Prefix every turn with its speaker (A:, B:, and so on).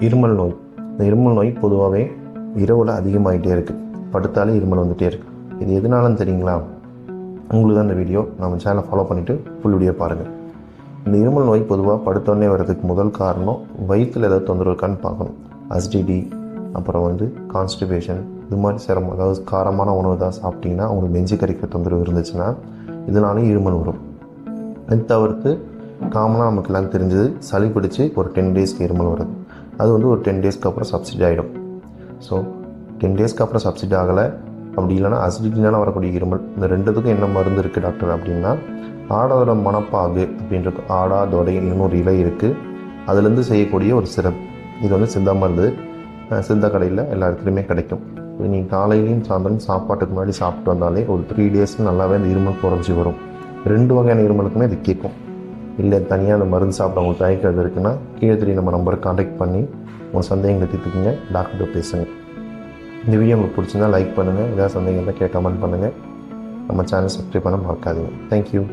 A: இருமல் நோய். இந்த இருமல் நோய் பொதுவாகவே இரவில் அதிகமாகிட்டே இருக்குது. படுத்தாலே இருமல் வந்துகிட்டே இருக்குது. இது எதனாலன்னு தெரியுங்களா? உங்களுக்கு தான் இந்த வீடியோ. நம்ம சேனலை ஃபாலோ பண்ணிவிட்டு ஃபுல் வீடியோ பாருங்கள். இந்த இருமல் நோய் பொதுவாக படுத்தோடனே வர்றதுக்கு முதல் காரணம் வயிற்றில் ஏதாவது தொந்தரவு இருக்கான்னு பார்க்கணும். அசிடிட்டி, அப்புறம் கான்ஸ்டிபேஷன், இது மாதிரி சிரமம், அதாவது காரமான உணவு தான் சாப்பிட்டிங்கன்னா உங்களுக்கு நெஞ்சு கறிக்கிற தொந்தரவு இருந்துச்சுன்னா இதனாலேயும் இருமல் வரும். இது தவிர்த்து காமனாக நமக்கு எல்லாம் தெரிஞ்சது சளி பிடிச்சி ஒரு 10 டேஸ்க்கு இருமல் வருது. அது ஒரு 10 டேஸ்க்கு அப்புறம் சப்சிடி ஆகிடும். ஸோ 10 டேஸ்க்கு அப்புறம் சப்சிடி ஆகலை, அப்படி இல்லைனா அசிடிட்டினால வரக்கூடிய இருமல். இந்த ரெண்டுத்துக்கும் என்ன மருந்து இருக்குது டாக்டர் அப்படின்னா, ஆடாதோட மணப்பாகு அப்படின்றது, ஆடாதோட இன்னொரு இலை இருக்குது, அதுலேருந்து செய்யக்கூடிய ஒரு சிரப். இது சித்தா மருந்து. சித்தா கடையில் எல்லா இடத்துலையுமே கிடைக்கும். நீங்கள் காலையிலையும் சாயந்தரம் சாப்பாட்டுக்கு முன்னாடி சாப்பிட்டு வந்தாலே ஒரு 3 டேஸ்க்கு நல்லாவே அந்த இருமல் குறைஞ்சி வரும். 2 வகையான இருமலுக்குமே இது கேட்கும். இல்லை தனியாக அந்த மருந்து சாப்பிட உங்களுக்கு தயக்கிறது இருக்குன்னா கீழே தெரிய நம்ம நம்பரை கான்டாக்ட் பண்ணி உங்கள் சந்தேகங்களை தீர்த்துக்குங்க, டாக்டர்கிட்ட பேசுங்க. இந்த வீடியோ உங்களுக்கு பிடிச்சிருந்தா லைக் பண்ணுங்கள். ஏதாவது சந்தேகம் இருந்தால் கமெண்ட் பண்ணுங்கள். நம்ம சேனல் சப்ஸ்கிரைப் பண்ண மறக்காதீங்க. தேங்க்யூ.